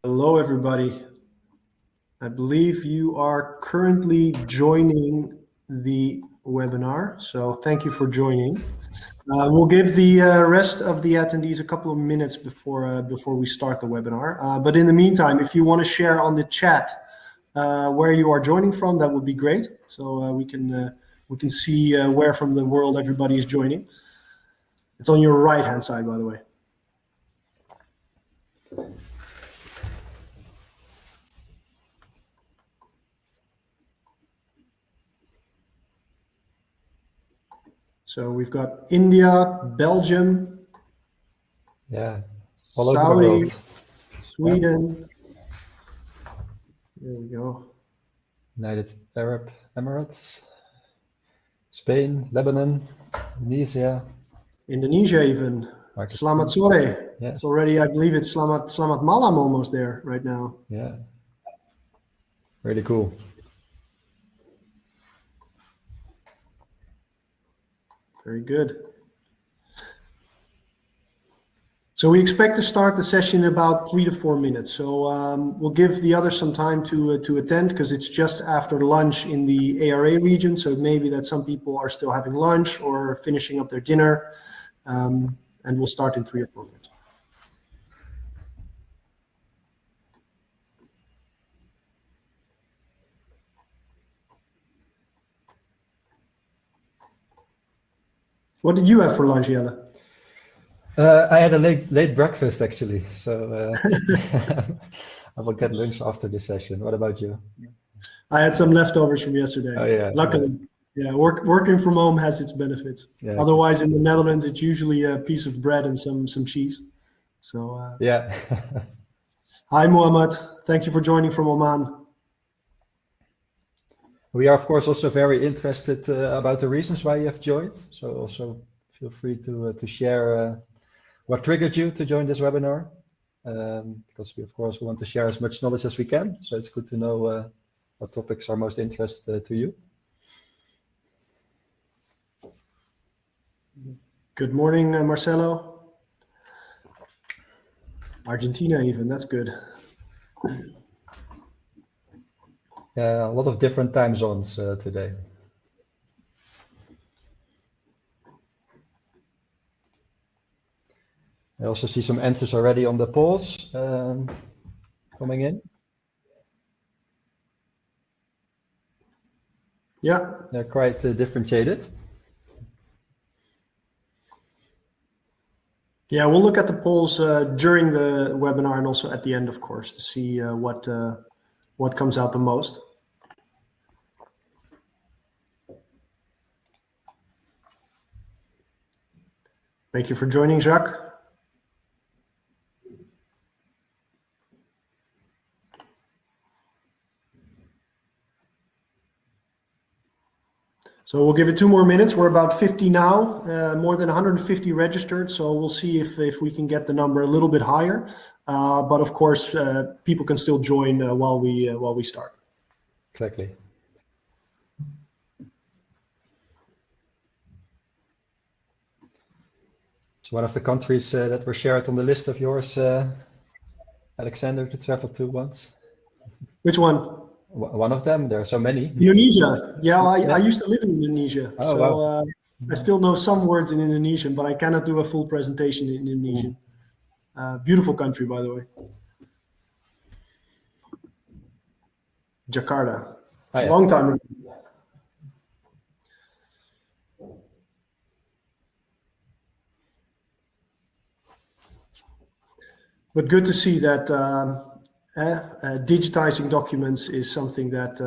Hello, everybody. I believe you are currently joining the webinar, so thank you for joining. We'll give the rest of the attendees a couple of minutes before we start the webinar. But in the meantime, if you want to share on the chat where you are joining from, that would be great. So we can see where from the world everybody is joining. It's on your right-hand side, by the way. So we've got India, Belgium, all over Saudi, the world. Sweden. There we go. United Arab Emirates, Spain, Lebanon, Indonesia. Indonesia even. Selamat sore. Yeah. It's already, I believe it's Selamat Malam almost there right now. Yeah. Really cool. Very good. So we expect to start the session in about 3 to 4 minutes. So we'll give the others some time to attend because it's just after lunch in the ARA region. So maybe that some people are still having lunch or finishing up their dinner. And we'll start in 3 or 4 minutes. What did you have for lunch, Jelle? I had a late breakfast actually, so I will get lunch after this session. What about you? I had some leftovers from yesterday. Oh yeah. Luckily, yeah. Working from home has its benefits. Yeah. Otherwise, in the Netherlands, it's usually a piece of bread and some cheese. So yeah. Hi, Mohammed. Thank you for joining from Oman. We are, of course, also very interested about the reasons why you have joined. So also feel free to share what triggered you to join this webinar. Because we, of course, want to share as much knowledge as we can. So it's good to know what topics are most interesting to you. Good morning, Marcelo. Argentina even, that's good. Yeah, a lot of different time zones today. I also see some answers already on the polls coming in. Yeah. They're quite differentiated. Yeah, we'll look at the polls during the webinar and also at the end, of course, to see what comes out the most. Thank you for joining, Jacques. So we'll give it 2 more minutes. We're about 50 now, more than 150 registered. So we'll see if we can get the number a little bit higher. But of course, people can still join while we start. Exactly. So one of the countries that were shared on the list of yours, Alexander, to travel to once. Which one? One of them. There are so many. Indonesia. Yeah, I used to live in Indonesia. Oh, so wow. I still know some words in Indonesian, but I cannot do a full presentation in Indonesian. Beautiful country, by the way. Jakarta. Oh, yeah. Long time ago. But good to see that digitizing documents is something that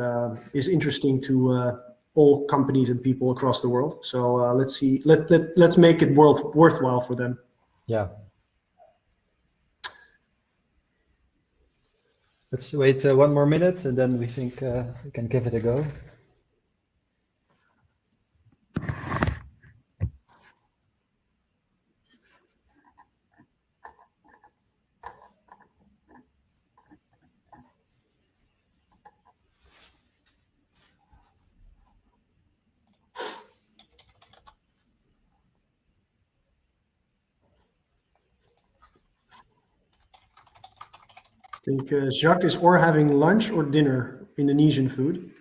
is interesting to all companies and people across the world. So let's see. Let's make it worthwhile for them. Yeah. Let's wait 1 more minute, and then we think we can give it a go. think Jacques is or having lunch or dinner, Indonesian food,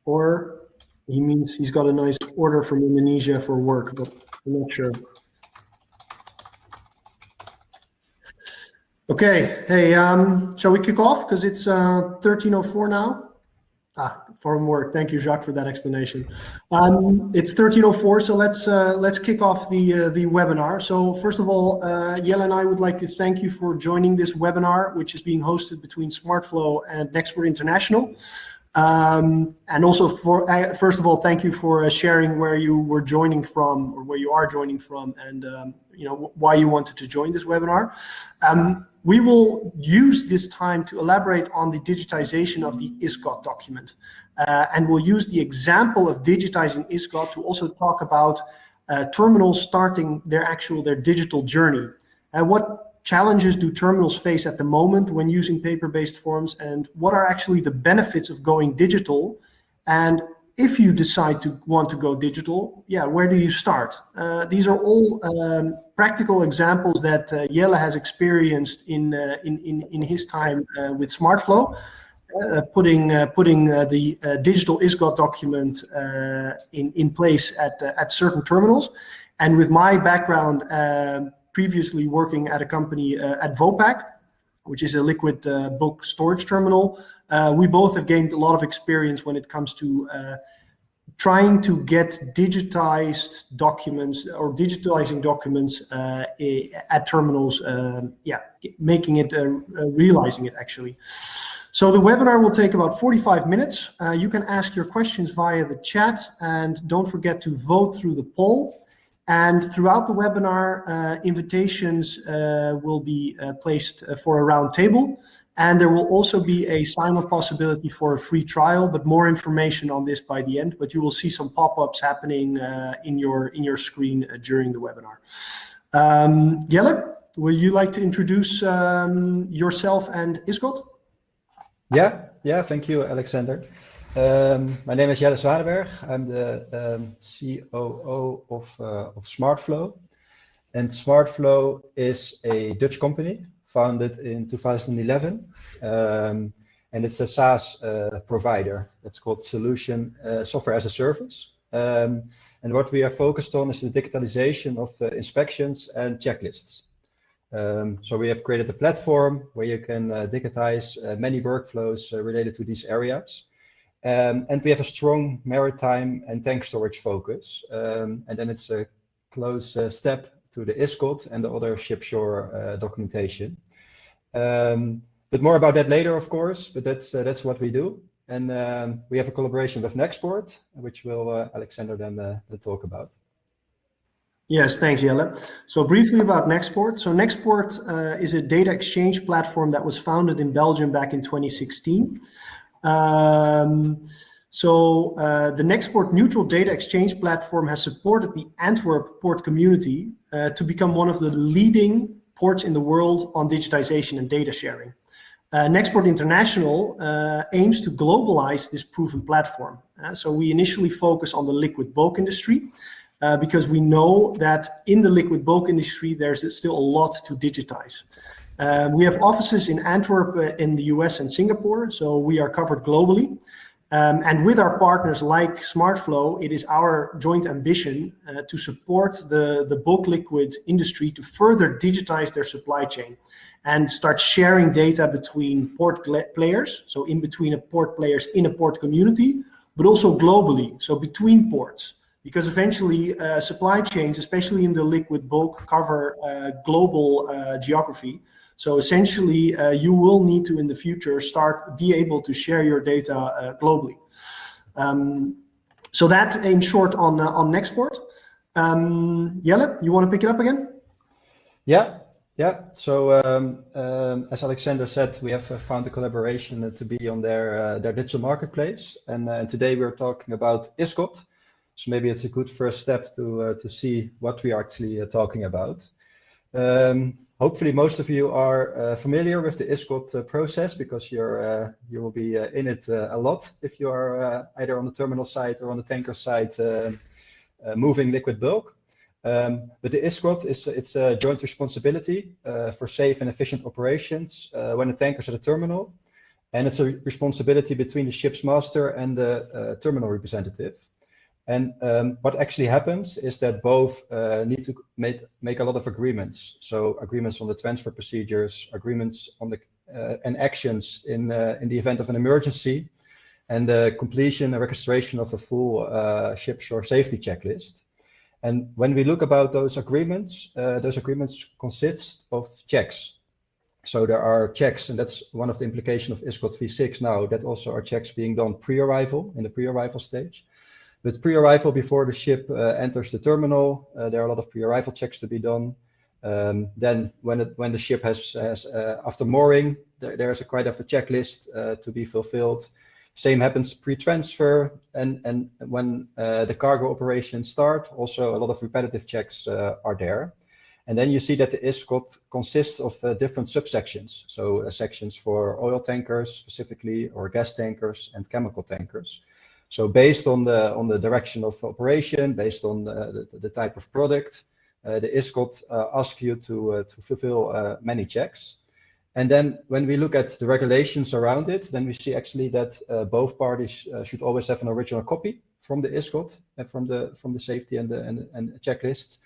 or he means he's got a nice order from Indonesia for work, but I'm not sure. Okay, hey, shall we kick off? Because it's 13:04 now. From work. Thank you, Jacques, for that explanation. It's 13:04, so let's kick off the webinar. So first of all, Jelle and I would like to thank you for joining this webinar, which is being hosted between Smartflow and Nexport International. And also first of all, thank you for sharing where you were joining from, or where you are joining from, and why you wanted to join this webinar. We will use this time to elaborate on the digitization of the ISGOTT document, and we'll use the example of digitizing ISGOTT to also talk about terminals starting their digital journey. What challenges do terminals face at the moment when using paper-based forms, and what are actually the benefits of going digital? And if you decide to want to go digital, where do you start? These are all practical examples that Jelle has experienced in his time with Smartflow, putting the digital ISGOTT document in place at certain terminals. And with my background, previously working at a company at Vopak, which is a liquid bulk storage terminal, we both have gained a lot of experience when it comes to trying to get digitized documents or digitalizing documents at terminals, making it, realizing it actually. So the webinar will take about 45 minutes. You can ask your questions via the chat, and don't forget to vote through the poll. And throughout the webinar, invitations will be placed for a round table. And there will also be a sign-up possibility for a free trial, but more information on this by the end. But you will see some pop-ups happening in your screen during the webinar. Jelle, would you like to introduce yourself and ISGOTT? Yeah, thank you, Alexander. My name is Jelle Zwanenberg. I'm the COO of Smartflow. And Smartflow is a Dutch company founded in 2011. And it's a SaaS provider. It's called Solution Software as a Service. And what we are focused on is the digitalization of inspections and checklists. So we have created a platform where you can digitize many workflows related to these areas. And we have a strong maritime and tank storage focus. And then it's a close step to the ISGOTT and the other shipshore documentation. But more about that later, of course, but that's what we do. And we have a collaboration with Nexport, which will Alexander then talk about. Yes, thanks, Jelle. So briefly about Nexport. So Nexport is a data exchange platform that was founded in Belgium back in 2016. The Nexport neutral data exchange platform has supported the Antwerp port community to become one of the leading ports in the world on digitization and data sharing. Nexport International aims to globalize this proven platform. So we initially focus on the liquid bulk industry, because we know that in the liquid bulk industry, there's still a lot to digitize. We have offices in Antwerp, in the US and Singapore, so we are covered globally. And with our partners like Smartflow, it is our joint ambition to support the bulk liquid industry to further digitize their supply chain and start sharing data between port players, so in between port players in a port community, but also globally, so between ports. Because eventually supply chains, especially in the liquid bulk, cover global geography. So essentially, you will need to, in the future, be able to share your data globally. So that, in short, on Nexport. Jelle, you want to pick it up again? Yeah. So as Alexander said, we have found a collaboration to be on their digital marketplace, and today we're talking about ISGOTT. So maybe it's a good first step to see what we are actually talking about. Hopefully, most of you are familiar with the ISGOTT process because you will be in it a lot if you are either on the terminal side or on the tanker side moving liquid bulk. But the ISGOTT it's a joint responsibility for safe and efficient operations when the tanker's at a terminal, and it's a responsibility between the ship's master and the terminal representative. And what actually happens is that both need to make a lot of agreements. So agreements on the transfer procedures, agreements on the and actions in the event of an emergency, and the completion and registration of a full ship-shore safety checklist. And when we look about those agreements consist of checks. So there are checks, and that's one of the implications of ISGOTT v6 now, that also are checks being done pre-arrival, in the pre-arrival stage. With pre-arrival, before the ship enters the terminal, there are a lot of pre-arrival checks to be done. Then when the ship has after mooring, there's quite of a checklist to be fulfilled. Same happens pre-transfer, and when the cargo operations start, also a lot of repetitive checks are there. And then you see that the ISGOTT consists of different subsections. So sections for oil tankers specifically, or gas tankers and chemical tankers. So based on the direction of operation, based on the type of product, the ISGOTT asks you to fulfill many checks. And then when we look at the regulations around it, then we see actually that both parties should always have an original copy from the ISGOTT and from the safety and the checklists,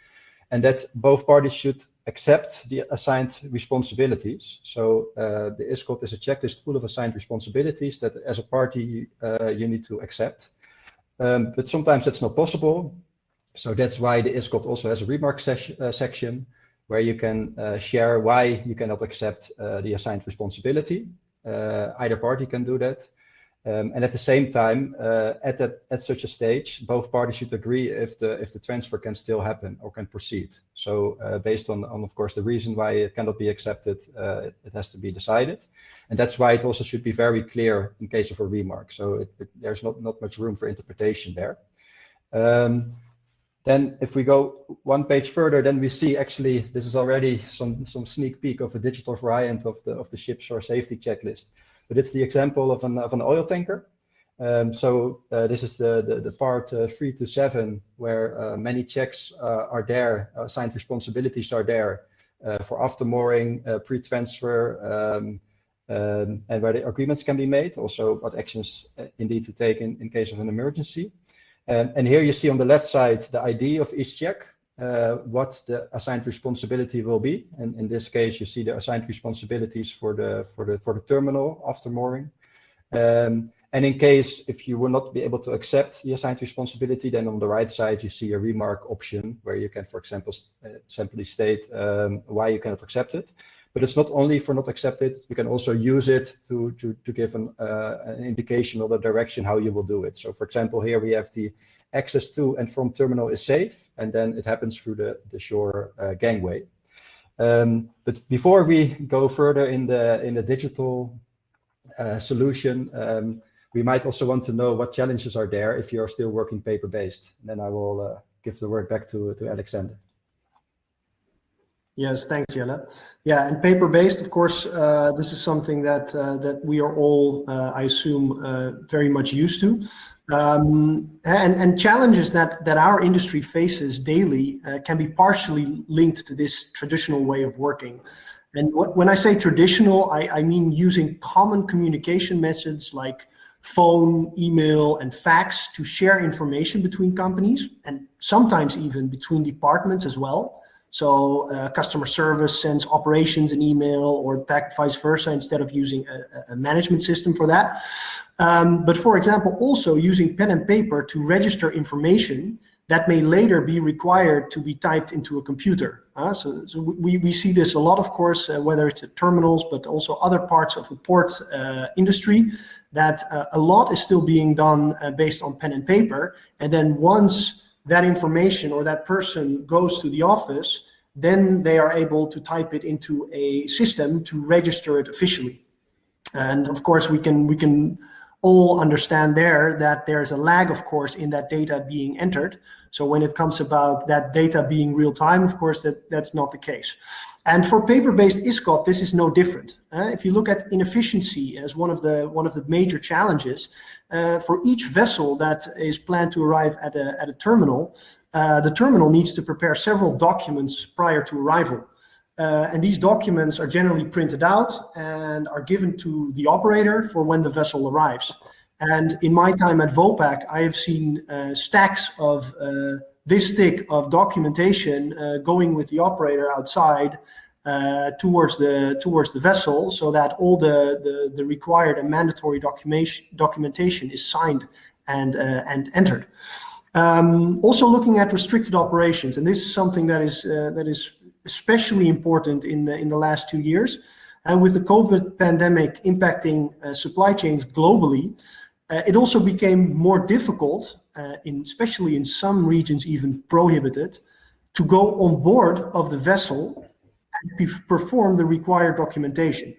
and that both parties should accept the assigned responsibilities. So the ISGOTT is a checklist full of assigned responsibilities that as a party you need to accept. But sometimes that's not possible. So that's why the ISGOTT also has a remark section where you can share why you cannot accept the assigned responsibility. Either party can do that. And at the same time, at such a stage, both parties should agree if the transfer can still happen or can proceed. So based on of course the reason why it cannot be accepted, it has to be decided, and that's why it also should be very clear in case of a remark. So there's not much room for interpretation there. Then if we go one page further, then we see actually this is already some sneak peek of a digital variant of the ship-shore safety checklist. But it's the example of an oil tanker. This is the part 3 to 7, where many checks are there, assigned responsibilities are there for after mooring, pre-transfer, and where the agreements can be made. Also, what actions indeed to take in case of an emergency. And here you see on the left side the ID of each check, what the assigned responsibility will be. And in this case, you see the assigned responsibilities for the terminal after mooring. And in case if you will not be able to accept the assigned responsibility, then on the right side you see a remark option where you can, for example, simply state why you cannot accept it. But it's not only for not accepted, you can also use it to give an indication of the direction how you will do it. So for example, here we have the access to and from terminal is safe, and then it happens through the shore gangway. But before we go further in the digital solution, we might also want to know what challenges are there if you are still working paper-based. Then I will give the word back to Alexander. Yes, thanks, Jelle. Yeah, and paper-based, of course, this is something that we are all, I assume, very much used to. And challenges that our industry faces daily can be partially linked to this traditional way of working. And when I say traditional, I mean using common communication methods like phone, email, and fax to share information between companies, and sometimes even between departments as well. So customer service sends operations an email, or vice versa, instead of using a management system for that. But for example, also using pen and paper to register information that may later be required to be typed into a computer. So we see this a lot, of course, whether it's at terminals, but also other parts of the port industry, that a lot is still being done based on pen and paper. And then once that information or that person goes to the office, then they are able to type it into a system to register it officially. And of course, we can all understand there that there's a lag, of course, in that data being entered. So when it comes about that data being real time, of course, that's not the case. And for paper-based ISGOT, this is no different. If you look at inefficiency as one of the major challenges, for each vessel that is planned to arrive at a terminal, the terminal needs to prepare several documents prior to arrival. And these documents are generally printed out and are given to the operator for when the vessel arrives. And in my time at Vopak, I have seen stacks of this thick of documentation going with the operator outside towards the vessel, so that all the required and mandatory documentation is signed and entered. Also looking at restricted operations, and this is something that is especially important in the last 2 years. And with the COVID pandemic impacting supply chains globally, it also became more difficult, especially in some regions even prohibited, to go on board of the vessel and perform the required documentation.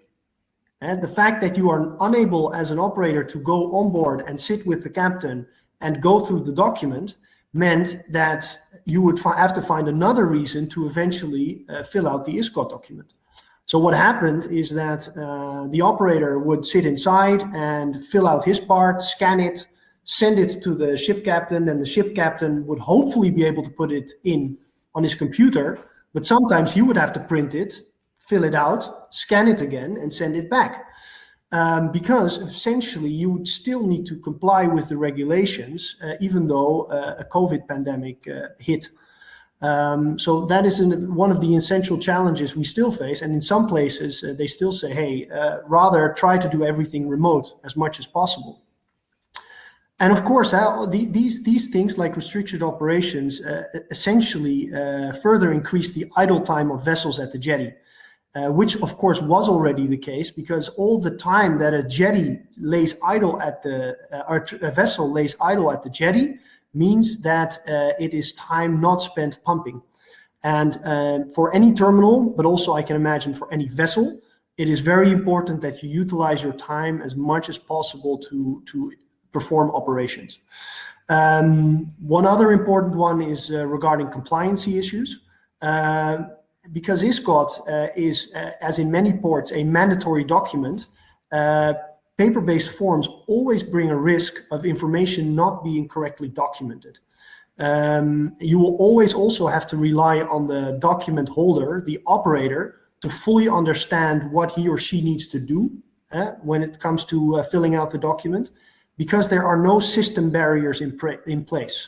And the fact that you are unable as an operator to go on board and sit with the captain and go through the document meant that you would have to find another reason to eventually fill out the ISGOT document. So what happened is that the operator would sit inside and fill out his part, scan it, send it to the ship captain, and the ship captain would hopefully be able to put it in on his computer, but sometimes he would have to print it, fill it out, scan it again, and send it back. Because essentially you would still need to comply with the regulations, even though a COVID pandemic hit. So that is one of the essential challenges we still face. And in some places, they still say, hey, rather try to do everything remote as much as possible. And of course, these things like restricted operations essentially further increase the idle time of vessels at the jetty. Which of course was already the case, because all the time that a jetty lays idle at a vessel lays idle at the jetty means that it is time not spent pumping. And for any terminal, but also I can imagine for any vessel, it is very important that you utilize your time as much as possible to perform operations. One other important one is regarding compliancy issues. Because ISGOT is, as in many ports, a mandatory document, paper-based forms always bring a risk of information not being correctly documented. You will always also have to rely on the document holder, the operator, to fully understand what he or she needs to do when it comes to filling out the document, because there are no system barriers in place.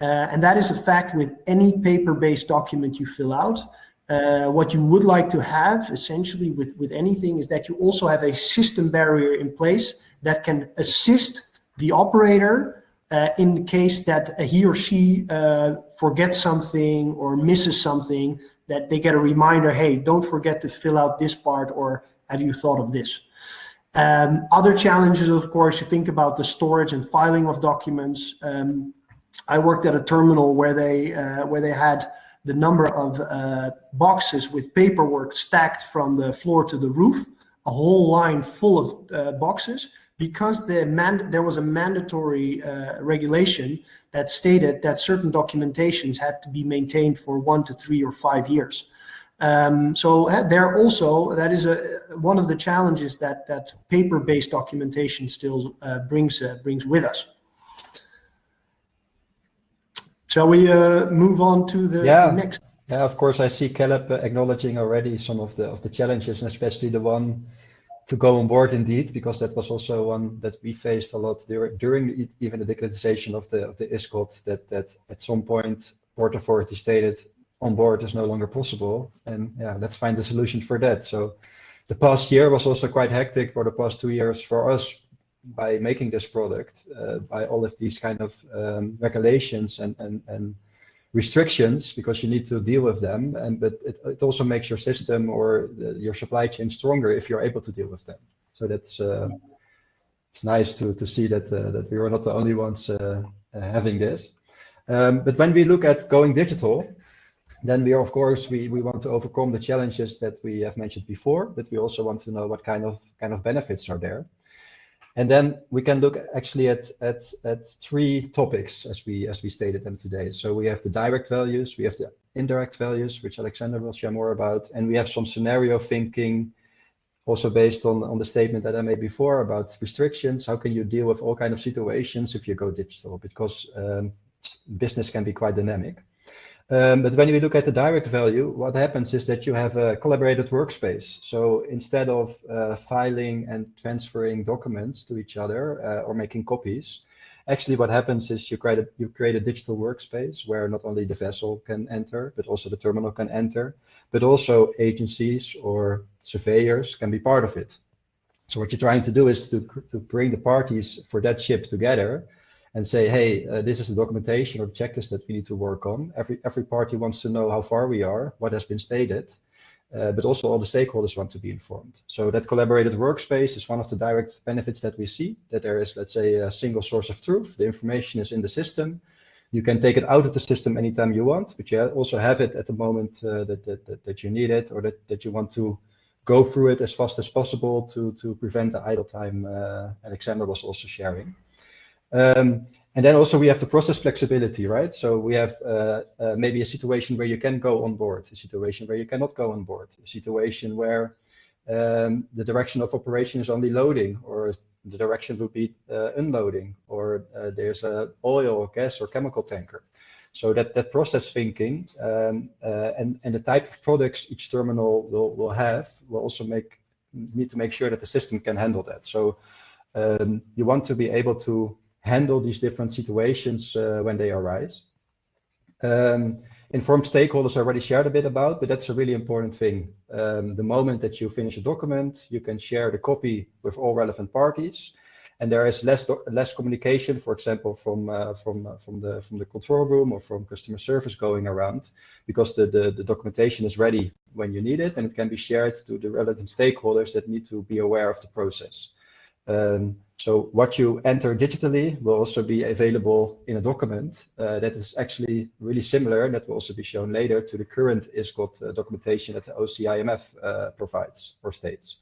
And that is a fact with any paper-based document you fill out. What you would like to have essentially with anything is that you also have a system barrier in place that can assist the operator in the case that he or she forgets something or misses something, that they get a reminder, hey, don't forget to fill out this part, or have you thought of this? Other challenges, of course, you think about the storage and filing of documents. I worked at a terminal where they had the number of boxes with paperwork stacked from the floor to the roof, a whole line full of boxes, because there was a mandatory regulation that stated that certain documentations had to be maintained for 1 to 3 or 5 years. So there also, that is one of the challenges that paper-based documentation still brings with us. Shall we move on to the next? Yeah, of course, I see Caleb acknowledging already some of the challenges, and especially the one to go on board indeed, because that was also one that we faced a lot during even the digitalization of the ISGOT, that at some point Port Authority stated on board is no longer possible, and yeah, let's find a solution for that. So the past year was also quite hectic, for the past 2 years for us, by making this product, by all of these kind of regulations and restrictions, because you need to deal with them, but it also makes your system or your supply chain stronger if you're able to deal with them. So that's it's nice to see that we were not the only ones having this. But when we look at going digital, then we are, of course, we want to overcome the challenges that we have mentioned before, but we also want to know what kind of benefits are there. And then we can look actually at three topics as we stated them today. So we have the direct values, we have the indirect values, which Alexander will share more about, and we have some scenario thinking, also based on the statement that I made before about restrictions. How can you deal with all kinds of situations if you go digital? Because business can be quite dynamic. But when we look at the direct value, what happens is that you have a collaborated workspace. So instead of filing and transferring documents to each other or making copies, actually what happens is you create a digital workspace where not only the vessel can enter, but also the terminal can enter, but also agencies or surveyors can be part of it. So what you're trying to do is to bring the parties for that ship together and say, hey, this is the documentation or checklist that we need to work on. Every party wants to know how far we are, what has been stated, but also all the stakeholders want to be informed. So that collaborated workspace is one of the direct benefits that we see, that there is, let's say, a single source of truth. The information is in the system. You can take it out of the system anytime you want, but you also have it at the moment that you need it, or that you want to go through it as fast as possible to prevent the idle time Alexander was also sharing. And then also we have the process flexibility, right? So we have maybe a situation where you can go on board, a situation where you cannot go on board, a situation where the direction of operation is only loading, or the direction would be unloading, or there's a oil or gas or chemical tanker. So that process thinking and the type of products each terminal will have will also need to make sure that the system can handle that. So you want to be able to handle these different situations when they arise. Informed stakeholders I already shared a bit about, but that's a really important thing. The moment that you finish a document, you can share the copy with all relevant parties, and there is less communication, for example, from the control room or from customer service going around, because the documentation is ready when you need it, and it can be shared to the relevant stakeholders that need to be aware of the process. So what you enter digitally will also be available in a document that is actually really similar, and that will also be shown later, to the current ISGOTT documentation that the OCIMF provides or states.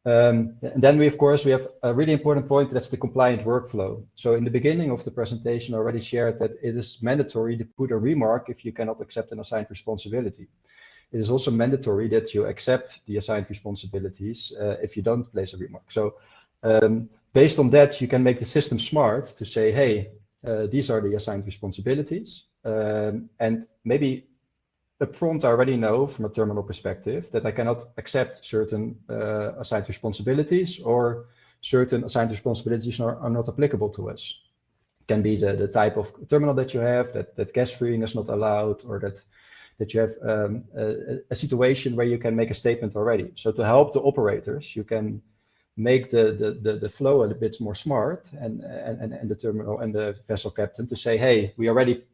And then we have a really important point, that's the compliant workflow. So in the beginning of the presentation, I already shared that it is mandatory to put a remark if you cannot accept an assigned responsibility. It is also mandatory that you accept the assigned responsibilities if you don't place a remark. So based on that, you can make the system smart to say, hey, these are the assigned responsibilities. And maybe upfront, I already know from a terminal perspective that I cannot accept certain assigned responsibilities, or certain assigned responsibilities are not applicable to us. It can be the type of terminal that you have, that gas freeing is not allowed, or that you have a situation where you can make a statement already. So to help the operators, you can make the flow a bit more smart, and the terminal and the vessel captain to say, hey, we already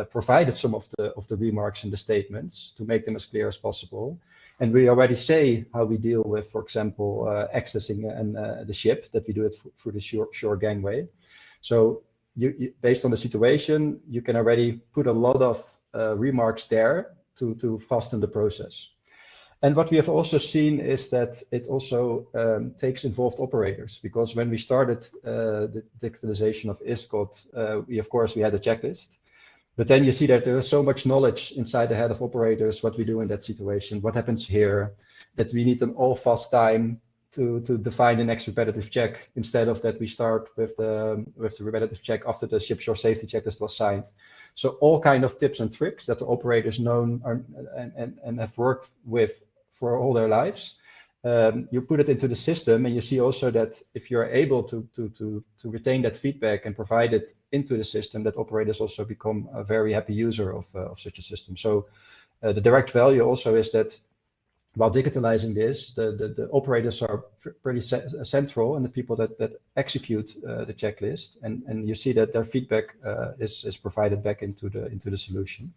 provided some of the remarks and the statements to make them as clear as possible, and we already say how we deal with, for example, accessing the ship, that we do it through the shore gangway. So you based on the situation, you can already put a lot of remarks there to fasten the process. And what we have also seen is that it also takes involved operators, because when we started the digitalization of ISGOTT, we had a checklist, but then you see that there is so much knowledge inside the head of operators, what we do in that situation, what happens here, that we need an all fast time to define the next repetitive check, instead of that we start with the repetitive check after the ship shore safety checklist was signed. So all kind of tips and tricks that the operators know and have worked with for all their lives, you put it into the system, and you see also that if you're able to retain that feedback and provide it into the system, that operators also become a very happy user of such a system. So the direct value also is that while digitalizing this, the operators are pretty central, and the people that execute the checklist, and you see that their feedback is provided back into the solution.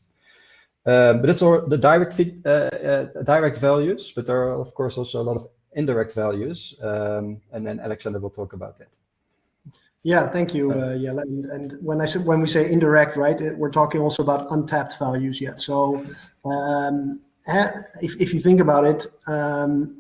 But it's all the direct values, but there are of course also a lot of indirect values, and then Alexander will talk about that. Yeah, thank you, Jelle. And when we say indirect, right, we're talking also about untapped values yet. So if you think about it,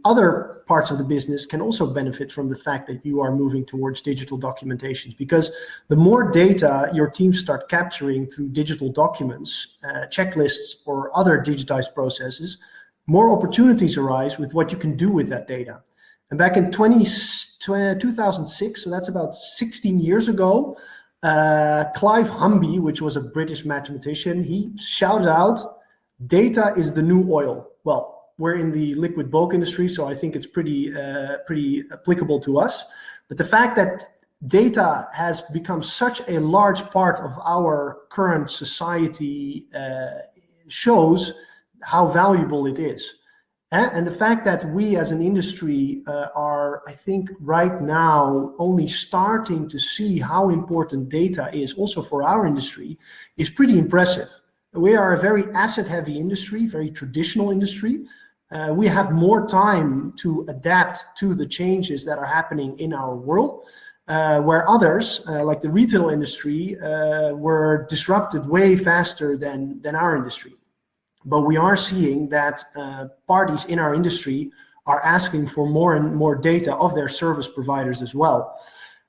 other parts of the business can also benefit from the fact that you are moving towards digital documentation, because the more data your teams start capturing through digital documents, checklists, or other digitized processes, more opportunities arise with what you can do with that data. And back in 2006, so that's about 16 years ago, Clive Humby, which was a British mathematician, he shouted out, "Data is the new oil." Well, we're in the liquid bulk industry, so I think it's pretty applicable to us. But the fact that data has become such a large part of our current society shows how valuable it is. And the fact that we as an industry are, I think, right now only starting to see how important data is also for our industry is pretty impressive. We are a very asset-heavy industry, very traditional industry. We have more time to adapt to the changes that are happening in our world, where others, like the retail industry, were disrupted way faster than our industry. But we are seeing that parties in our industry are asking for more and more data of their service providers as well.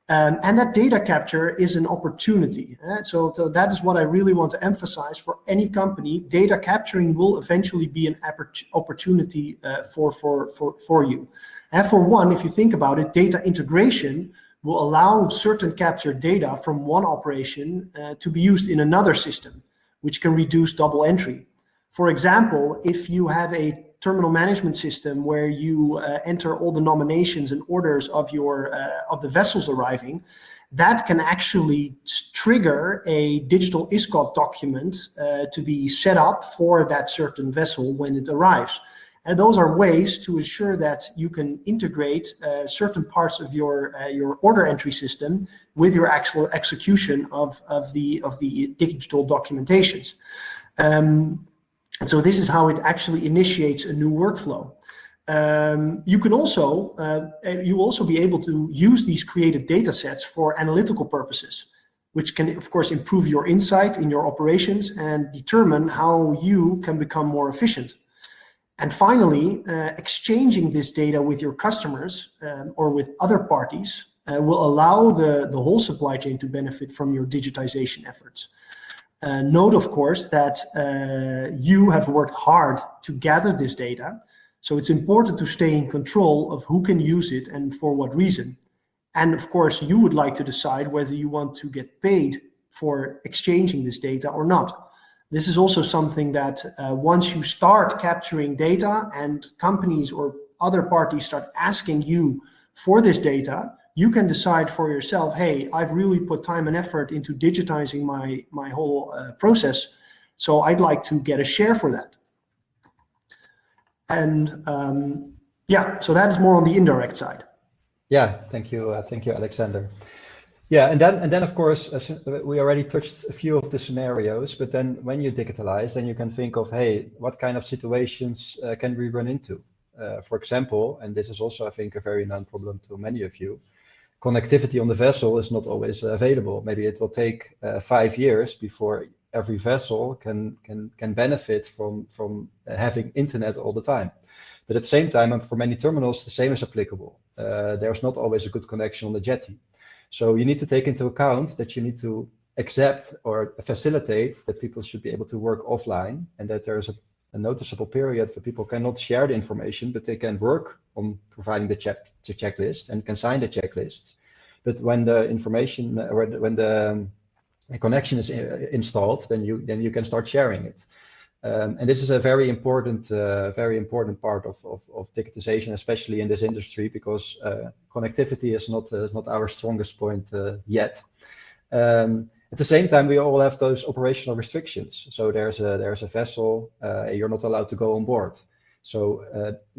And that data capture is an opportunity. So that is what I really want to emphasize for any company. Data capturing will eventually be an opportunity for you. And for one, if you think about it, data integration will allow certain captured data from one operation to be used in another system, which can reduce double entry. For example, if you have a terminal management system where you enter all the nominations and orders of the vessels arriving, that can actually trigger a digital ISGOTT document to be set up for that certain vessel when it arrives. And those are ways to ensure that you can integrate certain parts of your order entry system with your actual execution of the digital documentations. And so this is how it actually initiates a new workflow. You can also be able to use these created data sets for analytical purposes, which can, of course, improve your insight in your operations and determine how you can become more efficient. And finally, exchanging this data with your customers or with other parties will allow the whole supply chain to benefit from your digitization efforts. Note, of course, that you have worked hard to gather this data, so it's important to stay in control of who can use it and for what reason. And of course, you would like to decide whether you want to get paid for exchanging this data or not. This is also something that once you start capturing data and companies or other parties start asking you for this data, you can decide for yourself, hey, I've really put time and effort into digitizing my whole process, so I'd like to get a share for that. And yeah, so that is more on the indirect side. Yeah, thank you, Alexander. Yeah, and then of course, as we already touched a few of the scenarios, but then when you digitalize, then you can think of, hey, what kind of situations can we run into? For example, and this is also, I think, a very known problem to many of you, connectivity on the vessel is not always available. Maybe it will take 5 years before every vessel can benefit from having internet all the time. But at the same time, and for many terminals, the same is applicable. There's not always a good connection on the jetty. So you need to take into account that you need to accept or facilitate that people should be able to work offline, and that there's a noticeable period where people cannot share the information, but they can work on providing the checklist and can sign the checklists. But when the information or when the connection is installed, then you can start sharing it. And this is a very important part of digitization, especially in this industry, because connectivity is not our strongest point yet. At the same time, we all have those operational restrictions. So there's a vessel, you're not allowed to go on board. So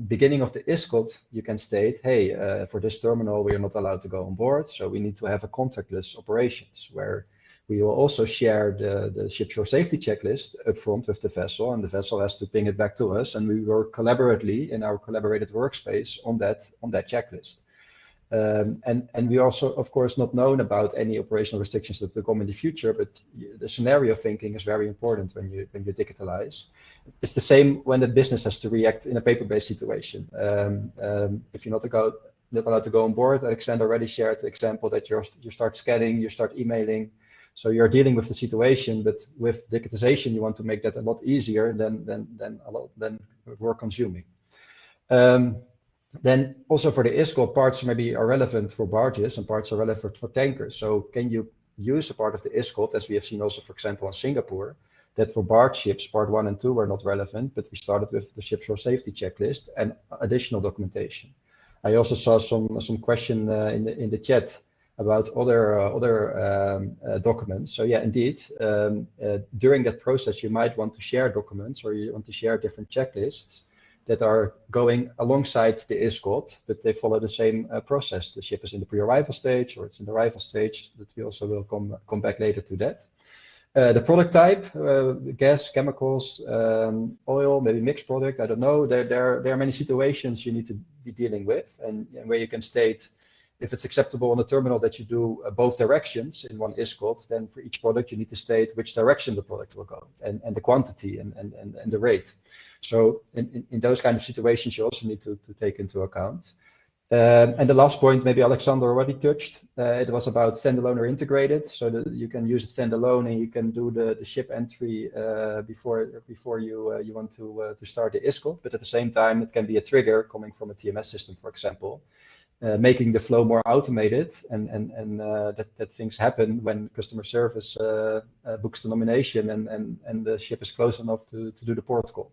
beginning of the ISGOTT, you can state, hey, for this terminal, we are not allowed to go on board. So we need to have a contactless operations where we will also share the shipshore safety checklist upfront with the vessel, and the vessel has to ping it back to us, and we work collaboratively in our collaborated workspace on that checklist. And we also, of course, not known about any operational restrictions that will come in the future, but the scenario thinking is very important when you digitalize. It's the same when the business has to react in a paper-based situation. If you're not allowed to go on board, Alexander already shared the example that you start scanning, you start emailing. So you're dealing with the situation, but with digitization, you want to make that a lot easier than work consuming. Then also for the ISGOTT, parts maybe are relevant for barges and parts are relevant for tankers. So can you use a part of the ISGOTT, as we have seen also, for example, in Singapore, that for barge ships, part 1 and 2 were not relevant, but we started with the shipshore safety checklist and additional documentation. I also saw some question in the chat about other documents. So yeah, indeed, during that process, you might want to share documents or you want to share different checklists that are going alongside the ISGOTT, but they follow the same process. The ship is in the pre-arrival stage or it's in the arrival stage, but we also will come back later to that. The product type, gas, chemicals, oil, maybe mixed product, I don't know. There are many situations you need to be dealing with and where you can state if it's acceptable on the terminal that you do both directions in one ISGOTT, then for each product you need to state which direction the product will go and the quantity and the rate. So in those kind of situations, you also need to take into account. And the last point, maybe Alexander already touched, it was about standalone or integrated, so that you can use it standalone and you can do the ship entry before you want to start the ISGOTT. But at the same time, it can be a trigger coming from a TMS system, for example, making the flow more automated and that things happen when customer service books the nomination and the ship is close enough to do the port call.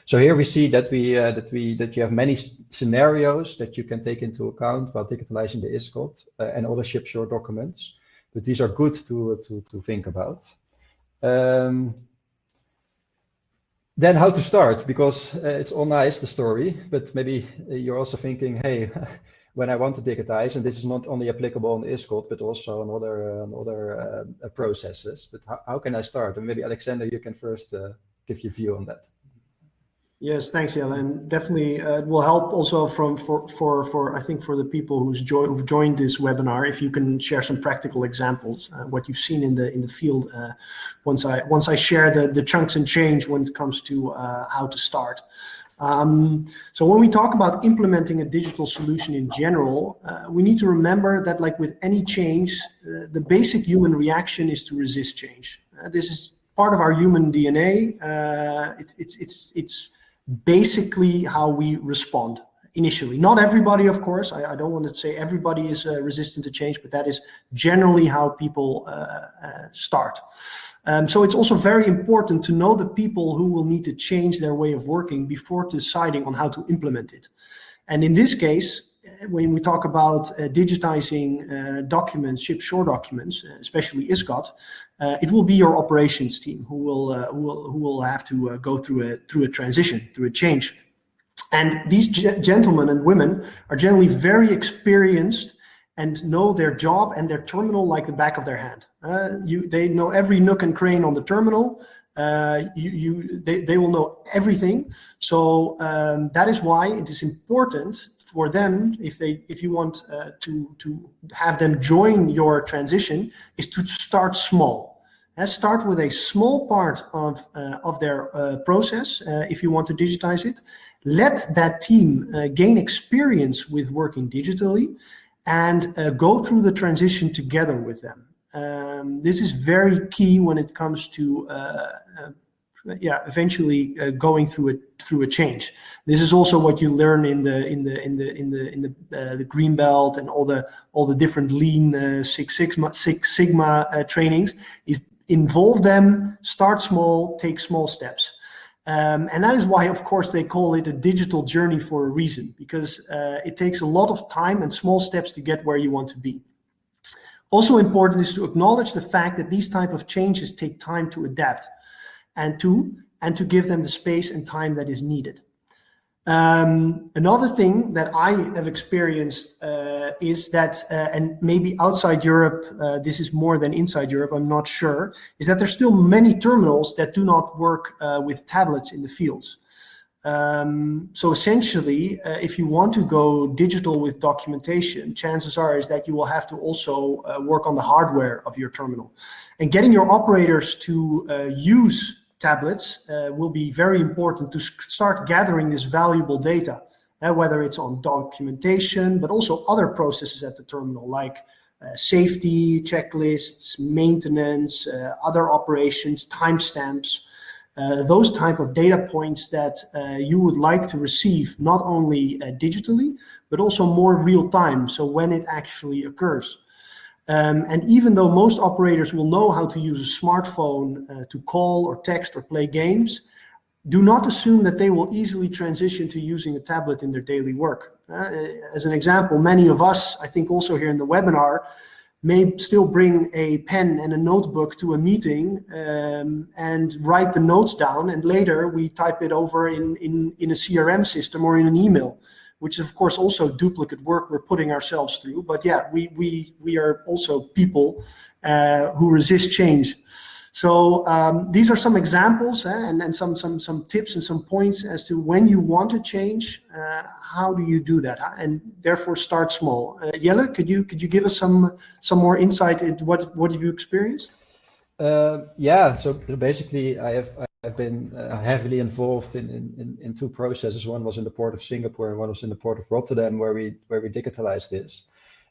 So here we see that you have many scenarios that you can take into account while digitalizing the ISGOTT and other shipshore documents, but these are good to think about. Then how to start, because it's all nice, the story, but maybe you're also thinking, hey, when I want to digitize, and this is not only applicable on ISGOTT, but also on other processes, but how can I start? And maybe Alexander, you can first give your view on that. Yes, thanks, Jelle, and definitely it will help also for I think for the people who've joined this webinar, if you can share some practical examples, what you've seen in the field. Once I share the chunks and change when it comes to how to start. So when we talk about implementing a digital solution in general, we need to remember that, like with any change, the basic human reaction is to resist change. This is part of our human DNA. It's basically how we respond initially. Not everybody, of course. I don't want to say everybody is resistant to change, but that is generally how people start. So it's also very important to know the people who will need to change their way of working before deciding on how to implement it. And in this case, when we talk about digitizing documents, shipshore documents, especially ISGOTT, it will be your operations team who will have to go through a transition, through a change. And these gentlemen and women are generally very experienced and know their job and their terminal like the back of their hand. They know every nook and cranny on the terminal. They will know everything. So that is why it is important for them, if you want to have them join your transition, is to start small. Start with a small part of their process if you want to digitize it. Let that team gain experience with working digitally and go through the transition together with them. This is very key when it comes to eventually going through a change. This is also what you learn in the green belt and all the different lean Six Sigma trainings. Is involve them, start small, take small steps. And that is why, of course, they call it a digital journey for a reason, because it takes a lot of time and small steps to get where you want to be. Also important is to acknowledge the fact that these type of changes take time to adapt and to give them the space and time that is needed. Another thing that I have experienced is that, and maybe outside Europe, this is more than inside Europe, I'm not sure, is that there's still many terminals that do not work with tablets in the fields. So essentially, if you want to go digital with documentation, chances are is that you will have to also work on the hardware of your terminal. And getting your operators to use tablets will be very important to start gathering this valuable data, whether it's on documentation, but also other processes at the terminal, like safety checklists, maintenance, other operations, timestamps. Those type of data points that you would like to receive not only digitally, but also more real time, so when it actually occurs. And even though most operators will know how to use a smartphone to call or text or play games, do not assume that they will easily transition to using a tablet in their daily work. As an example, many of us, I think also here in the webinar, may still bring a pen and a notebook to a meeting and write the notes down, and later we type it over in a CRM system or in an email, which is of course also duplicate work we're putting ourselves through. But yeah, we are also people who resist change. So these are some examples and some tips and some points as to when you want to change, how do you do that? And therefore start small. Jelle, could you give us some more insight into what have you experienced? Yeah, so basically I've been heavily involved in two processes. One was in the port of Singapore and one was in the port of Rotterdam, where we digitalized this.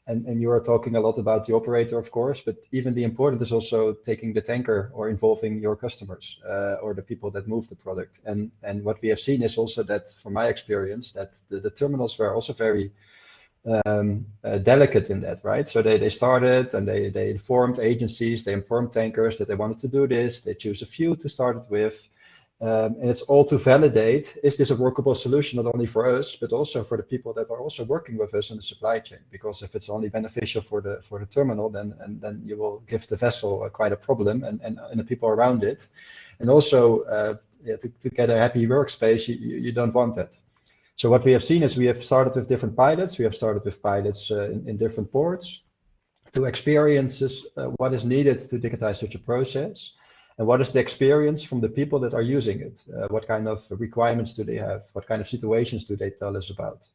And you are talking a lot about the operator, of course, but evenly important is also taking the tanker or involving your customers or the people that move the product. And what we have seen is also that, from my experience, that the terminals were also very delicate in that, right? So they started and they informed agencies, they informed tankers that they wanted to do this. They choose a few to start it with. And it's all to validate, is this a workable solution, not only for us, but also for the people that are also working with us in the supply chain? Because if it's only beneficial for the terminal, then you will give the vessel quite a problem and the people around it. And also to get a happy workspace, you don't want that. So what we have seen is we have started with different pilots. We have started with pilots in different ports to experiences what is needed to digitize such a process. And what is the experience from the people that are using it? What kind of requirements do they have? What kind of situations do they tell us about?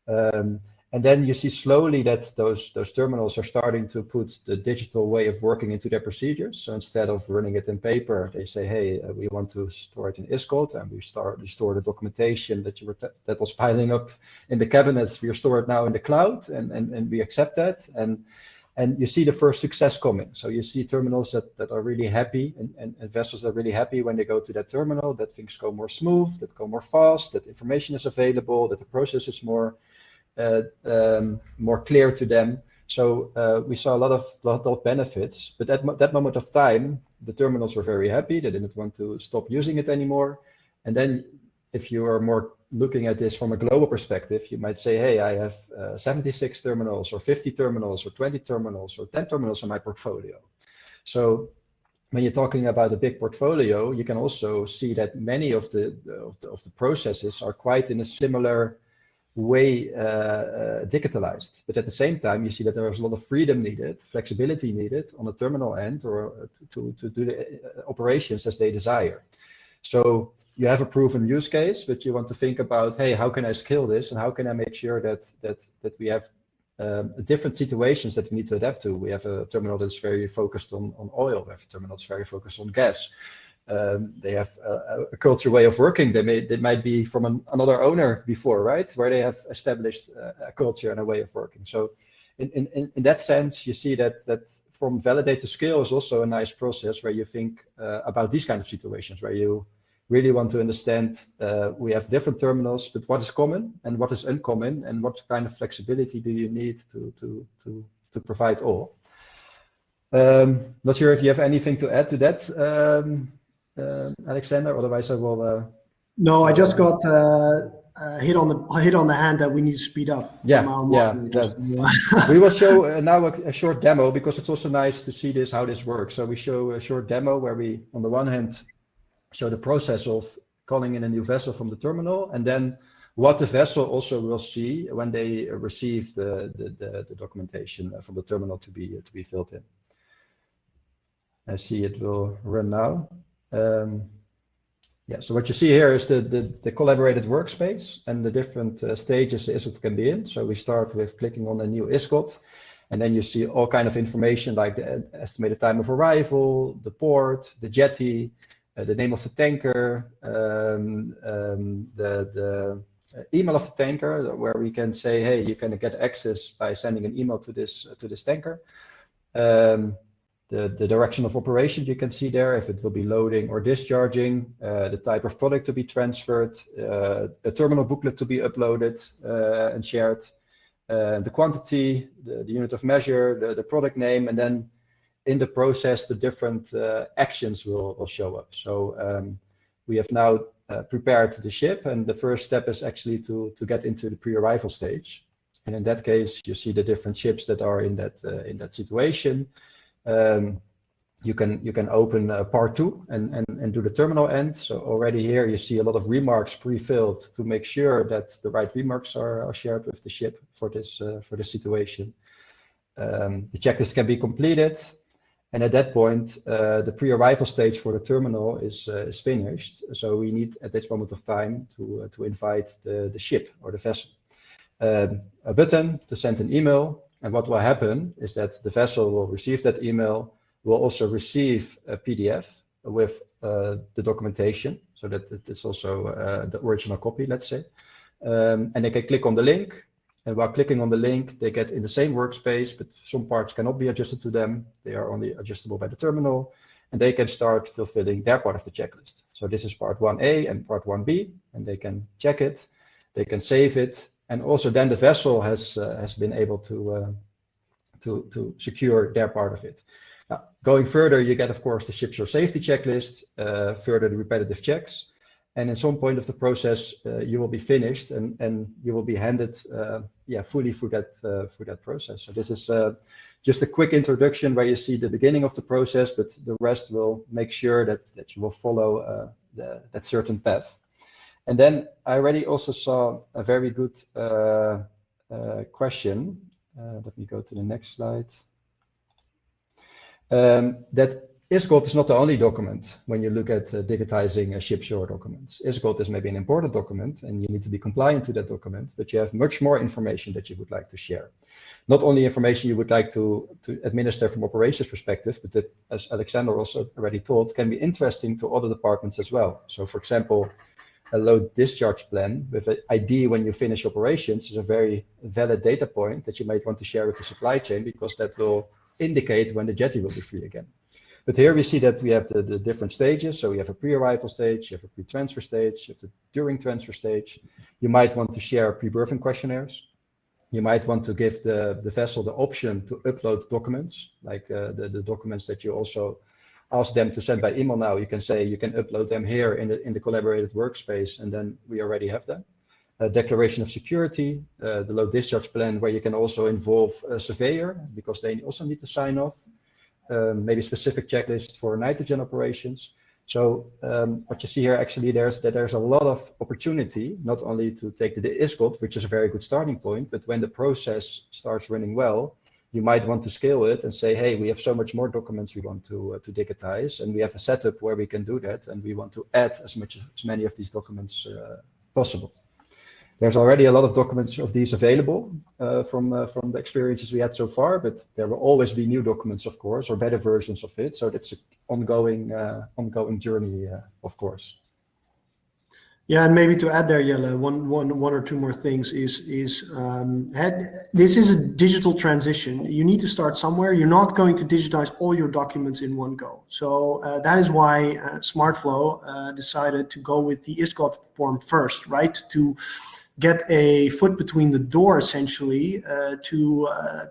And then you see slowly that those terminals are starting to put the digital way of working into their procedures. So instead of running it in paper, they say, hey, we want to store it in ISGOTT, and we store the documentation that was piling up in the cabinets. We store it now in the cloud, and we accept that. And you see the first success coming. So you see terminals that are really happy and vessels are really happy when they go to that terminal, that things go more smooth, that go more fast, that information is available, that the process is more clear to them. So we saw a lot of benefits, but at that moment of time, the terminals were very happy. They didn't want to stop using it anymore. And then if you are more looking at this from a global perspective, you might say, hey, I have 76 terminals or 50 terminals or 20 terminals or 10 terminals in my portfolio. So when you're talking about a big portfolio, you can also see that many of the processes are quite in a similar way digitalized. But at the same time, you see that there is a lot of freedom needed, flexibility needed on the terminal end or to do the operations as they desire. So you have a proven use case, but you want to think about, hey, how can I scale this, and how can I make sure that we have different situations that we need to adapt to? We have a terminal that's very focused on oil. We have a terminal that's very focused on gas. They have a culture way of working. They might be from another owner before, right? Where they have established a culture and a way of working. So in that sense, you see that from validate to scale is also a nice process where you think about these kind of situations where you really want to understand we have different terminals, but what is common and what is uncommon, and what kind of flexibility do you need to provide all. Not sure if you have anything to add to that, Alexander. Otherwise, I will. No, I just got hit on the hand that we need to speed up. Yeah. We will show now a short demo, because it's also nice to see how this works. So we show a short demo where we, on the one hand, show the process of calling in a new vessel from the terminal, and then what the vessel also will see when they receive the documentation from the terminal to be filled in. I see it will run now. Yeah, so what you see here is the collaborated workspace and the different stages the ISGOT can be in. So we start with clicking on a new ISGOT, and then you see all kind of information like the estimated time of arrival, the port, the jetty, the name of the tanker, the email of the tanker, where we can say, hey, you can get access by sending an email to this tanker. The direction of operation you can see there, if it will be loading or discharging, the type of product to be transferred, a terminal booklet to be uploaded and shared, the quantity, the unit of measure, the product name, and then in the process, the different actions will show up. So we have now prepared the ship, and the first step is actually to get into the pre-arrival stage. And in that case, you see the different ships that are in that situation. You can open part 2 and do the terminal end. So already here you see a lot of remarks pre-filled to make sure that the right remarks are shared with the ship for this situation. The checklist can be completed, and at that point the pre-arrival stage for the terminal is finished. So we need at this moment of time to invite the ship or the vessel. A button to send an email. And what will happen is that the vessel will receive that email, will also receive a PDF with the documentation, so that it's also the original copy, let's say. And they can click on the link. And while clicking on the link, they get in the same workspace, but some parts cannot be adjusted to them. They are only adjustable by the terminal, and they can start fulfilling their part of the checklist. So this is part 1A and part 1B, and they can check it, they can save it. And also then the vessel has been able to secure their part of it. Now, going further, you get, of course, the ship shore safety checklist, further the repetitive checks. And at some point of the process, you will be finished and you will be handed fully through that process. So this is just a quick introduction where you see the beginning of the process, but the rest will make sure that you will follow that certain path. And then I already also saw a very good question. Let me go to the next slide. That ISGOTT is not the only document when you look at digitizing ship shore documents. ISGOTT is maybe an important document and you need to be compliant to that document, but you have much more information that you would like to share. Not only information you would like to administer from operations perspective, but that, as Alexander also already told, can be interesting to other departments as well. So for example, a load discharge plan with an ID when you finish operations is a very valid data point that you might want to share with the supply chain, because that will indicate when the jetty will be free again. But here we see that we have the different stages. So we have a pre-arrival stage, you have a pre-transfer stage, you have the during transfer stage. You might want to share pre-berthing questionnaires. You might want to give the vessel the option to upload documents, like the documents that you also ask them to send by email now. You can say you can upload them here in the collaborated workspace, and then we already have them. A declaration of security, the load discharge plan, where you can also involve a surveyor, because they also need to sign off. Maybe specific checklist for nitrogen operations. So what you see here actually there's a lot of opportunity, not only to take the ISGOTT, which is a very good starting point, but when the process starts running well, you might want to scale it and say, hey, we have so much more documents we want to digitize, and we have a setup where we can do that, and we want to add as many of these documents possible. There's already a lot of documents of these available from the experiences we had so far, but there will always be new documents, of course, or better versions of it. So that's an ongoing journey, of course. Yeah, and maybe to add there, Jelle, one or two more things is this is a digital transition. You need to start somewhere. You're not going to digitize all your documents in one go. So that is why Smartflow decided to go with the ISGOTT form first, right? To get a foot between the door, essentially, to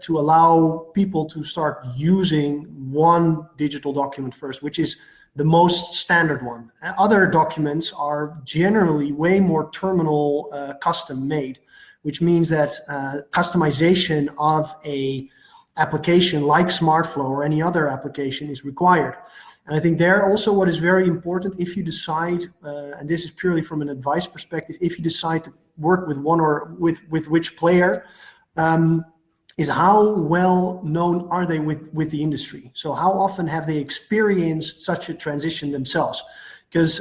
allow people to start using one digital document first, which is the most standard one. Other documents are generally way more terminal custom made, which means that customization of a application like Smartflow or any other application is required. And I think there also what is very important, if you decide, and this is purely from an advice perspective, if you decide to work with one or with which player, is how well known are they with the industry? So how often have they experienced such a transition themselves? because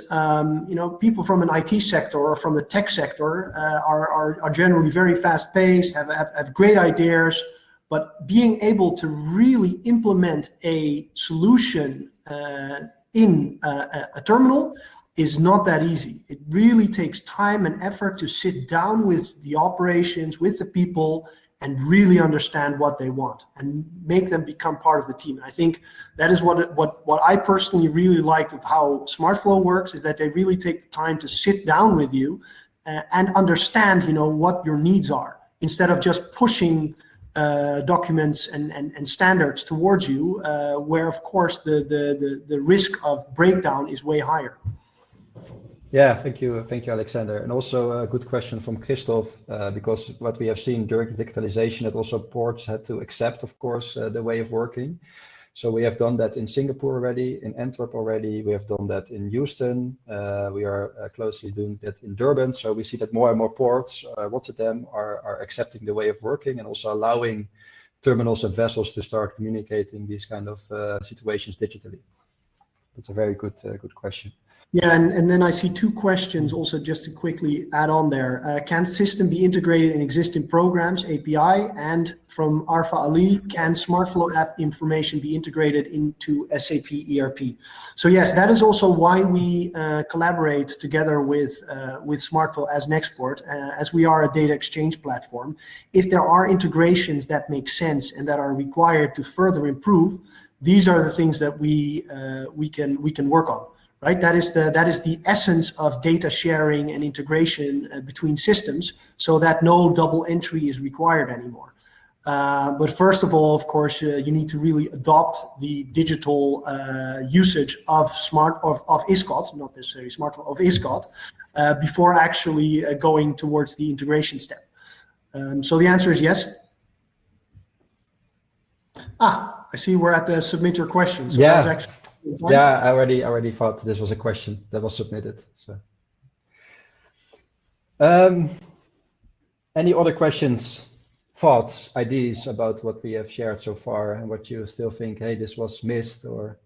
people from an IT sector or from the tech sector are generally very fast paced, have great ideas, but being able to really implement a solution in a terminal is not that easy. It really takes time and effort to sit down with the operations, with the people, and really understand what they want and make them become part of the team. And I think that is what I personally really liked of how Smartflow works, is that they really take the time to sit down with you and understand, what your needs are, instead of just pushing documents and standards towards you, where of course the risk of breakdown is way higher. Yeah, thank you, Alexander. And also a good question from Christoph, because what we have seen during digitalization, that also ports had to accept, of course, the way of working. So we have done that in Singapore already, in Antwerp already. We have done that in Houston. We are closely doing that in Durban. So we see that more and more ports, lots of them are accepting the way of working and also allowing terminals and vessels to start communicating these kind of situations digitally. That's a very good question. Yeah, and then I see two questions also, just to quickly add on there. Can system be integrated in existing programs, API? And from Arfa Ali, can Smartflow app information be integrated into SAP ERP? So yes, that is also why we collaborate together with Smartflow as Nexport, as we are a data exchange platform. If there are integrations that make sense and that are required to further improve, these are the things that we can work on. Right, that is the essence of data sharing and integration between systems, so that no double entry is required anymore. But first of all, of course, you need to really adopt the digital usage of ISGOTT, not necessarily Smartflow, of ISGOTT, before actually going towards the integration step. So the answer is yes. I see we're at the submit your question. So yeah. that was actually. Yeah, I already thought this was a question that was submitted. So, any other questions, thoughts, ideas about what we have shared so far, and what you still think, hey, this was missed, or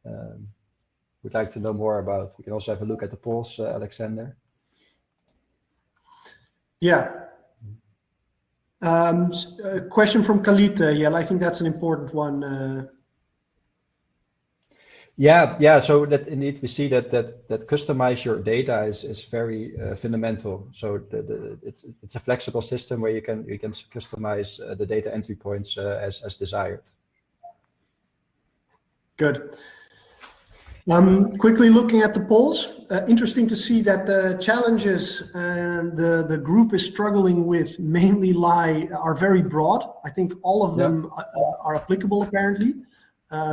would like to know more about? We can also have a look at the polls, Alexander. Yeah. A question from Khalid. Yeah, I think that's an important one. Yeah. So that indeed we see that customize your data is very fundamental. So it's a flexible system where you can customize the data entry points as desired. Good. Quickly looking at the polls, interesting to see that the challenges the group is struggling with mainly are very broad. I think all of them are applicable apparently.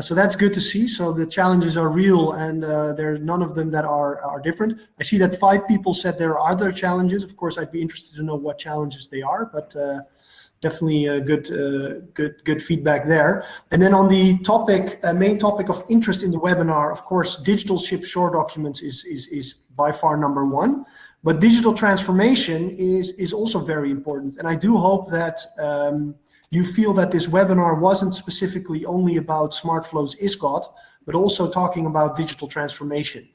So that's good to see. So the challenges are real, and there are none of them that are different. I see that 5 people said there are other challenges. Of course, I'd be interested to know what challenges they are, but definitely a good feedback there. And then on the topic, main topic of interest in the webinar, of course, digital ship shore documents is by far number 1. But digital transformation is also very important. And I do hope that you feel that this webinar wasn't specifically only about Smartflow's ISGOTT, but also talking about digital transformation.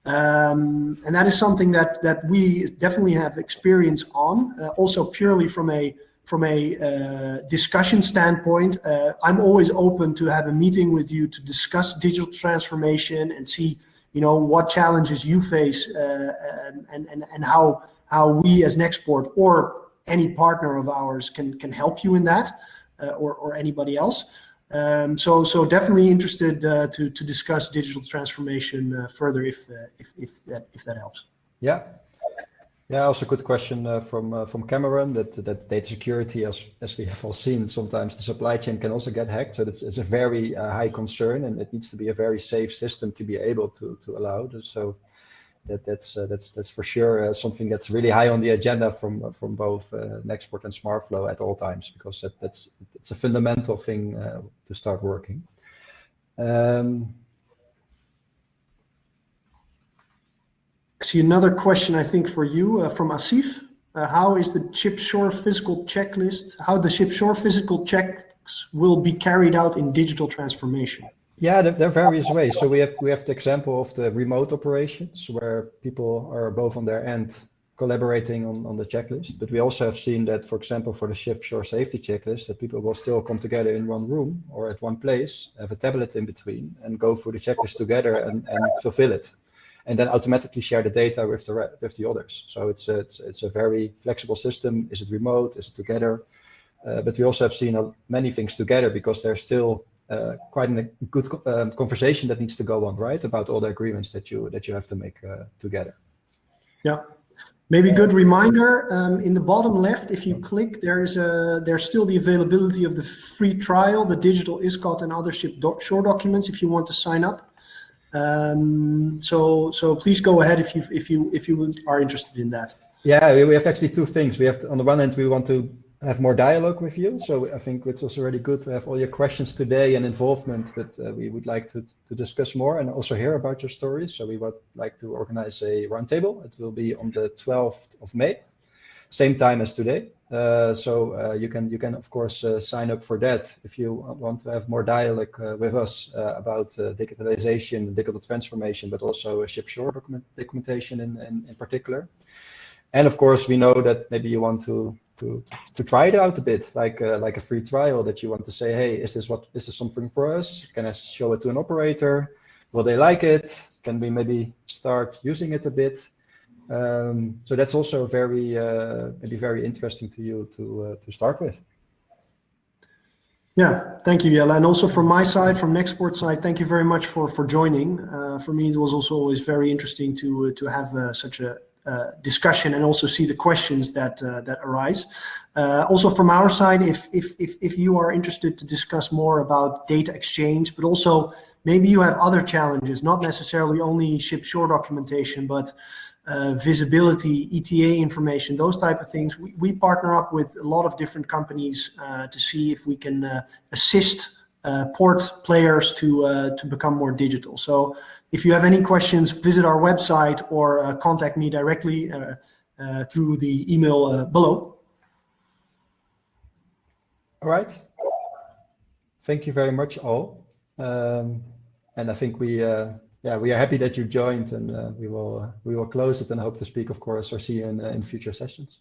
And that is something that we definitely have experience on, also purely from a discussion standpoint. I'm always open to have a meeting with you to discuss digital transformation and see, what challenges you face and how we as Nexport or any partner of ours can help you in that, or anybody else. So definitely interested to discuss digital transformation further if that helps. Yeah. Also good question from Cameron that data security, as we have all seen, sometimes the supply chain can also get hacked. So it's a very high concern, and it needs to be a very safe system to be able to allow. So that's for sure something that's really high on the agenda from both Nexport and Smartflow at all times, because it's a fundamental thing to start working. I see another question, I think, for you from Asif. How the ship shore physical checks will be carried out in digital transformation? Yeah, there are various ways. So we have the example of the remote operations where people are both on their end collaborating on the checklist. But we also have seen that, for example, for the ship shore safety checklist, that people will still come together in one room or at one place, have a tablet in between, and go through the checklist together and fulfill it, and then automatically share the data with the others. So it's a very flexible system. Is it remote? Is it together? But we also have seen many things together because there's still quite a good conversation that needs to go on, right? About all the agreements that you have to make together. Yeah. Maybe good reminder, in the bottom left, if you click, there's still the availability of the free trial, the digital ISGOTT and other shore documents if you want to sign up. So please go ahead if you are interested in that. Yeah, we have actually two things. We have on the one hand, we want to have more dialogue with you. So I think it's also really good to have all your questions today and involvement, but we would like to discuss more and also hear about your stories. So we would like to organize a roundtable. It will be on the 12th of May, same time as today. So you can of course sign up for that if you want to have more dialogue with us about digitalization, digital transformation, but also ship shore documentation in particular. And of course, we know that maybe you want to try it out a bit, like a free trial, that you want to say, hey, is this something for us? Can I show it to an operator? Will they like it? Can we maybe start using it a bit? So that's also maybe very interesting to you to start with. Yeah, thank you, Jelle. And also from my side, from Nextport side, thank you very much for joining. For me, it was also always very interesting to have such a discussion and also see the questions that arise. Also from our side, if you are interested to discuss more about data exchange, but also maybe you have other challenges, not necessarily only ship shore documentation, but visibility, ETA information, those type of things. We partner up with a lot of different companies to see if we can assist port players to become more digital. So if you have any questions, visit our website or contact me directly through the email below. All right. Thank you very much, all. And I think we are happy that you joined, and we will close it and hope to speak, of course, or see you in future sessions.